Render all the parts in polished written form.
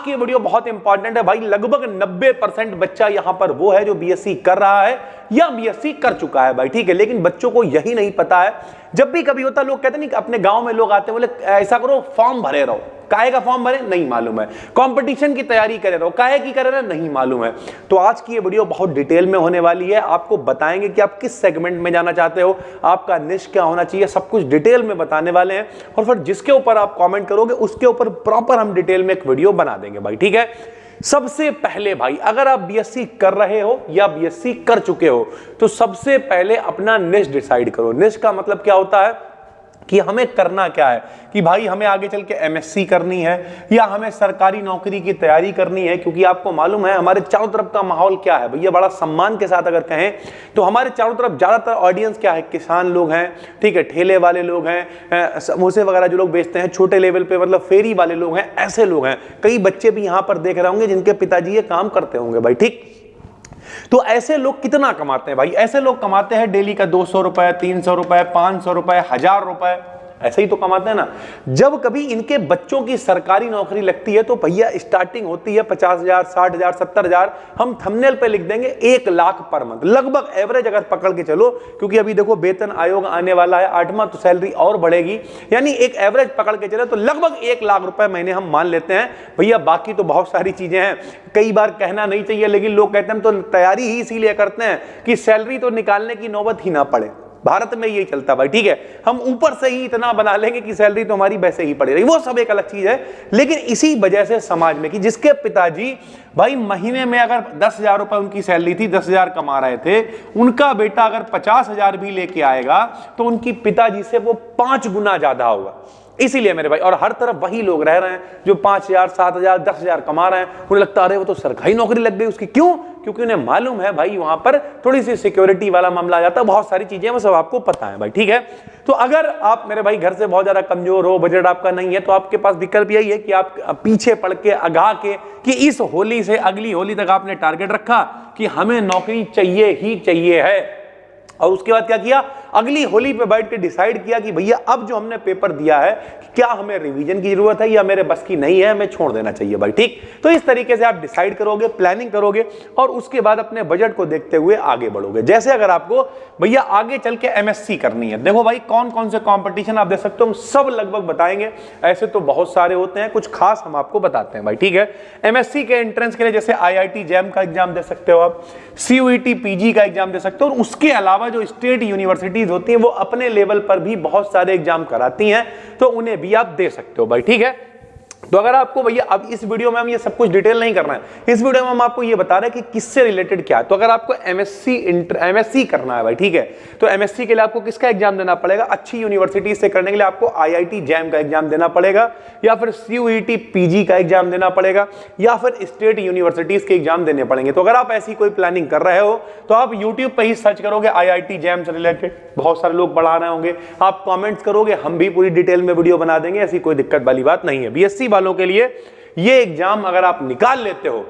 की ये वीडियो बहुत इंपॉर्टेंट है भाई। लगभग 90% बच्चा यहां पर वो है जो बीएससी कर रहा है या बीएससी कर चुका है भाई, ठीक है। लेकिन बच्चों को यही नहीं पता है। जब भी कभी होता लोग कहते नहीं कि अपने गांव में लोग आते हैं बोले ऐसा करो फॉर्म भरे रहो, काहे का फॉर्म भरे नहीं मालूम है, कंपटीशन की तैयारी करे रहो, काहे की करे रहे नहीं मालूम है। तो आज की ये वीडियो बहुत डिटेल में होने वाली है। आपको बताएंगे कि आप किस सेगमेंट में जाना चाहते हो, आपका निश क्या होना चाहिए, सब कुछ डिटेल में बताने वाले हैं। और फिर जिसके ऊपर आप कमेंट करोगे उसके ऊपर प्रॉपर हम डिटेल में एक वीडियो बना देंगे भाई, ठीक है। सबसे पहले भाई अगर आप बीएससी कर रहे हो या बीएससी कर चुके हो तो सबसे पहले अपना निश डिसाइड करो। निश का मतलब क्या होता है कि हमें करना क्या है, कि भाई हमें आगे चल के एमएससी करनी है या हमें सरकारी नौकरी की तैयारी करनी है। क्योंकि आपको मालूम है हमारे चारों तरफ का माहौल क्या है भैया, बड़ा सम्मान के साथ अगर कहें तो हमारे चारों तरफ ज्यादातर ऑडियंस क्या है, किसान लोग हैं, ठीक है, ठेले वाले लोग हैं, समोसे वगैरह जो लोग बेचते हैं छोटे लेवल पे, मतलब फेरी वाले लोग हैं, ऐसे लोग हैं। कई बच्चे भी यहां पर देख रहे होंगे जिनके पिताजी ये काम करते होंगे भाई, ठीक। तो ऐसे लोग कितना कमाते हैं भाई, ऐसे लोग कमाते हैं डेली का 200 रुपए, 300 रुपए, 500 रुपए, 1000 रुपए, ऐसे ही तो कमाते हैं ना। जब कभी इनके बच्चों की सरकारी नौकरी लगती है तो भैया स्टार्टिंग होती है 50,000, 60,000, 70,000, हम थंबनेल पे लिख देंगे 1 लाख पर मंथ, लगभग एवरेज अगर पकड़ के चलो। क्योंकि अभी देखो वेतन आयोग आने वाला है, 8वां तो सैलरी और बढ़ेगी, यानी एक एवरेज पकड़ के चले तो लगभग 1 लाख रुपए महीने हम मान लेते हैं भैया। बाकी तो बहुत सारी चीजें हैं, कई बार कहना नहीं चाहिए लेकिन लोग कहते हैं हम तो तैयारी ही इसीलिए करते हैं कि सैलरी तो निकालने की नौबत ही ना पड़े। भारत में यही चलता भाई, ठीक है। हम ऊपर से ही इतना बना लेंगे कि सैलरी तो हमारी वैसे ही पड़े रही, वो सब एक अलग चीज है। लेकिन इसी वजह से समाज में कि जिसके पिताजी भाई महीने में अगर 10,000 रुपए उनकी सैलरी थी, 10,000 कमा रहे थे, उनका बेटा अगर 50,000 भी लेके आएगा तो उनकी पिताजी से वो 5 गुना ज्यादा होगा। इसीलिए मेरे भाई, और हर तरफ वही लोग रह रहे हैं जो 5,000, 7,000, 10,000 कमा रहे हैं। उन्हें लगता है वो तो सरकारी नौकरी लग गई उसकी, क्यों? क्योंकि उन्हें मालूम है भाई वहां पर थोड़ी सी सिक्योरिटी वाला मामला आ जाता है, बहुत सारी चीजें वो सब आपको पता है भाई, ठीक है। तो अगर आप मेरे भाई घर से बहुत ज्यादा कमजोर हो, बजट आपका नहीं है, तो आपके पास विकल्प यही है कि आप पीछे पड़ के अगा के कि इस होली से अगली होली तक आपने टारगेट रखा कि हमें नौकरी चाहिए ही चाहिए है। और उसके बाद क्या किया, अगली होली पे बैठ के डिसाइड किया कि भैया अब जो हमने पेपर दिया है क्या हमें रिवीजन की जरूरत है या मेरे बस की नहीं है, हमें छोड़ देना चाहिए भाई, ठीक। तो इस तरीके से आप डिसाइड करोगे, प्लानिंग करोगे और उसके बाद अपने बजट को देखते हुए आगे बढ़ोगे। जैसे अगर आपको भैया आगे चल के एमएससी करनी है, देखो भाई कौन कौन से कंपटीशन आप दे सकते हो, हम सब लगभग बताएंगे। ऐसे तो बहुत सारे होते हैं, कुछ खास हम आपको बताते हैं भाई, ठीक है। एमएससी के एंट्रेंस के लिए जैसे आईआईटी जैम का एग्जाम दे सकते हो आप, सीयूईटी पीजी का एग्जाम दे सकते हो। और उसके अलावा जो स्टेट यूनिवर्सिटीज होती हैं वो अपने लेवल पर भी बहुत सारे एग्जाम कराती हैं, तो उन्हें भी आप दे सकते हो भाई, ठीक है। तो अगर आपको भैया अब इस वीडियो में हम ये सब कुछ डिटेल नहीं करना है, इस वीडियो में हम आपको ये बता रहे हैं कि किससे रिलेटेड क्या है। तो अगर आपको एमएससी करना है भाई, ठीक है, तो एमएससी के लिए आपको किसका एग्जाम देना पड़ेगा, अच्छी यूनिवर्सिटी से करने के लिए आपको आईआईटी जैम का एग्जाम देना पड़ेगा, या फिर सीयूईटी पीजी का एग्जाम देना पड़ेगा, या फिर स्टेट यूनिवर्सिटीज के एग्जाम देने पड़ेंगे। तो अगर आप ऐसी कोई प्लानिंग कर रहे हो तो आप यूट्यूब पर ही सर्च करोगे आईआईटी जैम से रिलेटेड, बहुत सारे लोग पढ़ा रहे होंगे, आप कॉमेंट्स करोगे, हम भी पूरी डिटेल में वीडियो बना देंगे, ऐसी कोई दिक्कत वाली बात नहीं है। बीएससी वालों के लिए ये एग्जाम अगर आप निकाल लेते हो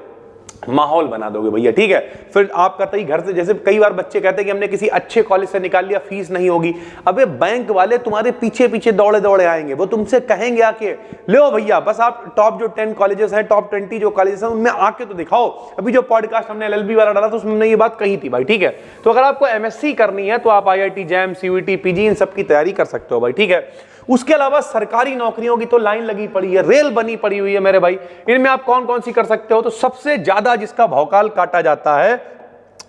माहौल बना दोगे भैया, ठीक है। फिर आप कहते ही घर से, जैसे कई बार बच्चे कहते हैं कि हमने किसी अच्छे कॉलेज से निकाल लिया, फीस नहीं होगी। अबे बैंक वाले तुम्हारे पीछे पीछे दौड़े दौड़े आएंगे, वो तुमसे कहेंगे आके लो भैया बस आप टॉप जो 10 कॉलेजेस हैं, टॉप 20 जो कॉलेजेस हैं उनमें आके तो दिखाओ। अभी जो पॉडकास्ट हमने एलएलबी वाला डाला था उसमें ये बात कही थी भाई, ठीक है। तो अगर आपको एमएससी करनी है तो आप आईआईटी जैम, सीयूईटी पीजी इन सब की तैयारी कर सकते हो भाई, ठीक है। उसके अलावा सरकारी नौकरियों की तो लाइन लगी पड़ी है, रेल बनी पड़ी हुई है मेरे भाई। इनमें आप कौन कौन सी कर सकते हो, तो सबसे ज्यादा जिसका भौकाल काटा जाता है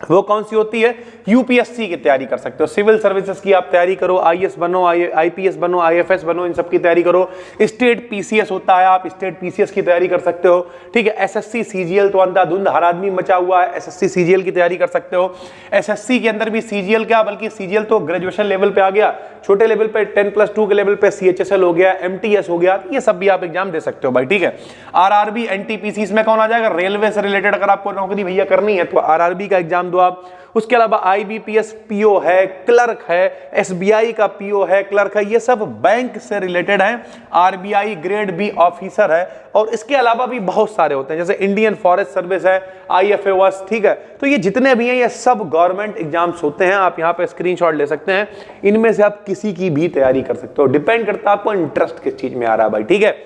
वो कौन सी होती है, यूपीएससी की तैयारी कर सकते हो। सिविल सर्विसेज की आप तैयारी करो, आईएएस बनो, आईपीएस बनो, आईएफएस बनो, इन सब की तैयारी करो। स्टेट पीसीएस होता है, आप स्टेट पीसीएस की तैयारी कर सकते हो, ठीक है। एसएससी सीजीएल तो अंधाधुंध हर आदमी मचा हुआ है, एसएससी सीजीएल की तैयारी कर सकते हो। एसएससी के अंदर भी सीजीएल क्या बल्कि सीजीएल तो ग्रेजुएशन लेवल पे आ गया, छोटे लेवल पे 10+2 के लेवल पे सीएचएसएल हो गया, एमटीएस हो गया, ये सब भी आप एग्जाम दे सकते हो भाई, ठीक है। आरआरबी, एनटीपीसी, इसमें कौन आ जाएगा, रेलवे से रिलेटेड अगर आपको नौकरी भैया करनी है तो आरआरबी का एग्जाम दो आप। उसके अलावा आईबीपीएस पीओ है, क्लर्क है, एसबीआई का पीओ है, क्लर्क है, ये सब बैंक से रिलेटेड हैं। आरबीआई ग्रेड बी ऑफिसर है, और इसके अलावा भी बहुत सारे होते हैं, जैसे इंडियन फॉरेस्ट सर्विस है, आईएफएस, ठीक है। तो ये जितने भी हैं ये सब गवर्नमेंट एग्जाम्स होते हैं, आप यहाँ पे स्क्रीनशॉट ले सकते हैं। इनमें से आप किसी की भी तैयारी कर सकते हो, डिपेंड करता है आपको इंटरेस्ट किस चीज में आ रहा है भाई, ठीक है।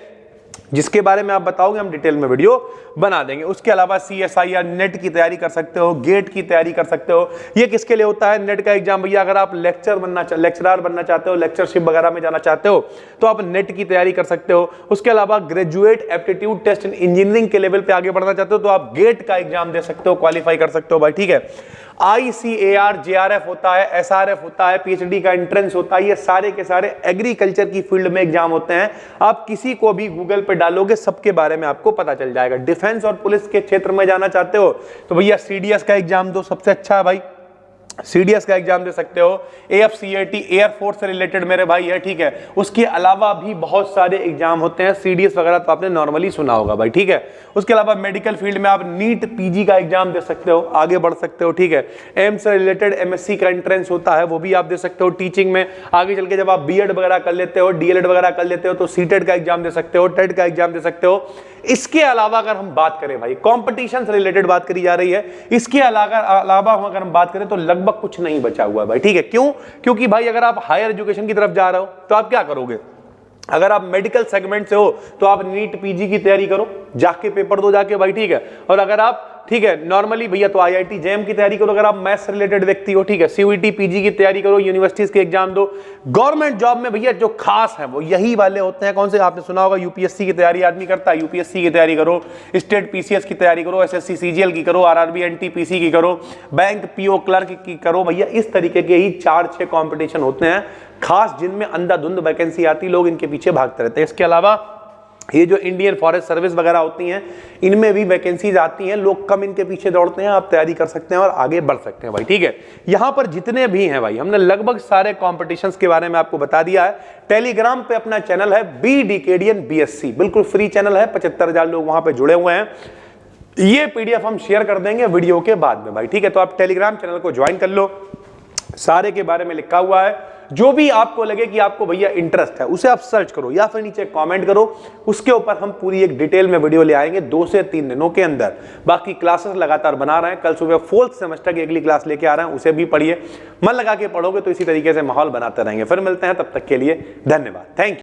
जिसके बारे में आप बताओगे हम डिटेल में वीडियो बना देंगे। उसके अलावा CSIR नेट की तैयारी कर सकते हो, गेट की तैयारी कर सकते हो। ये किसके लिए होता है नेट का एग्जाम भैया? अगर आप लेक्चरर बनना चाहते हो, लेक्चरशिप वगैरह में जाना चाहते हो तो आप नेट की तैयारी कर सकते हो। उसके अलावा graduate aptitude test in engineering के लेवल पे आगे बढ़ना चाहते हो तो आप गेट का एग्जाम दे सकते हो, क्वालिफाई कर सकते हो भाई, ठीक है। ICAR JRF होता है, SRF होता है, PhD का एंट्रेंस होता है, ये सारे के सारे एग्रीकल्चर की फील्ड में एग्जाम होते हैं। आप किसी को भी गूगल पे डालोगे सबके बारे में आपको पता चल जाएगा। डिफेंस और पुलिस के क्षेत्र में जाना चाहते हो तो भैया CDS का एग्जाम दो, सबसे अच्छा है भाई, CDS का एग्जाम दे सकते हो। AFCAT एयरफोर्स से रिलेटेड मेरे भाई है, ठीक है। उसके अलावा भी बहुत सारे एग्जाम होते हैं, CDS वगैरह तो आपने नॉर्मली सुना होगा भाई, ठीक है। उसके अलावा मेडिकल फील्ड में आप नीट PG का एग्जाम दे सकते हो, आगे बढ़ सकते हो, ठीक है। एम्स से रिलेटेड MSc का एंट्रेंस होता है, वो भी आप दे सकते हो। टीचिंग में आगे चल के जब आप BEd वगैरह कर लेते हो, DLED वगैरह कर लेते हो तो CTET का एग्जाम दे सकते हो, TET का एग्जाम दे सकते हो। इसके अलावा अगर हम बात करें भाई, कंपटीशन से रिलेटेड बात करी जा रही है, इसके अलावा अगर हम बात करें तो लगभग कुछ नहीं बचा हुआ है भाई, ठीक है। क्यों? क्योंकि भाई अगर आप हायर एजुकेशन की तरफ जा रहे हो तो आप क्या करोगे? अगर आप मेडिकल सेगमेंट से हो तो आप नीट PG की तैयारी करो, जाके पेपर दो जाके भाई, ठीक है। और अगर आप, ठीक है, नॉर्मली भैया तो IIT JEM की तैयारी करो, अगर आप मैथ्स से रिलेटेड व्यक्ति हो, ठीक है। CUET PG की तैयारी करो, यूनिवर्सिटीज के एग्जाम दो। गवर्नमेंट जॉब में भैया जो खास है वो यही वाले होते हैं। कौन से? आपने सुना होगा UPSC की तैयारी आदमी करता है, UPSC की तैयारी करो, स्टेट PCS की तैयारी करो, SSC CGL की करो, RRB NTPC की करो, बैंक PO क्लर्क की करो भैया। इस तरीके के ही 4-6 कॉम्पिटिशन होते हैं खास, जिनमें अंधाधुंध वैकेंसी आती, लोग इनके पीछे भागते रहते हैं। इसके अलावा ये जो इंडियन फॉरेस्ट सर्विस वगैरह होती हैं, इनमें भी वैकेंसीज आती हैं, लोग कम इनके पीछे दौड़ते हैं। आप तैयारी कर सकते हैं और आगे बढ़ सकते हैं भाई, ठीक है। यहां पर जितने भी हैं भाई, हमने लगभग सारे कॉम्पिटिशंस के बारे में आपको बता दिया है। टेलीग्राम पे अपना चैनल है BDKDN BSc, बिल्कुल फ्री चैनल है, 75,000 लोग वहां पे जुड़े हुए हैं। ये PDF हम शेयर कर देंगे वीडियो के बाद में भाई, ठीक है। तो आप टेलीग्राम चैनल को ज्वाइन कर लो, सारे के बारे में लिखा हुआ है। जो भी आपको लगे कि आपको भैया इंटरेस्ट है उसे आप सर्च करो या फिर नीचे कमेंट करो, उसके ऊपर हम पूरी एक डिटेल में वीडियो ले आएंगे 2 से 3 दिनों के अंदर। बाकी क्लासेस लगातार बना रहे हैं, कल सुबह 4th सेमेस्टर की अगली क्लास लेके आ रहे हैं, उसे भी पढ़िए। मन लगा के पढ़ोगे तो इसी तरीके से माहौल बनाते रहेंगे। फिर मिलते हैं, तब तक के लिए धन्यवाद, थैंक यू।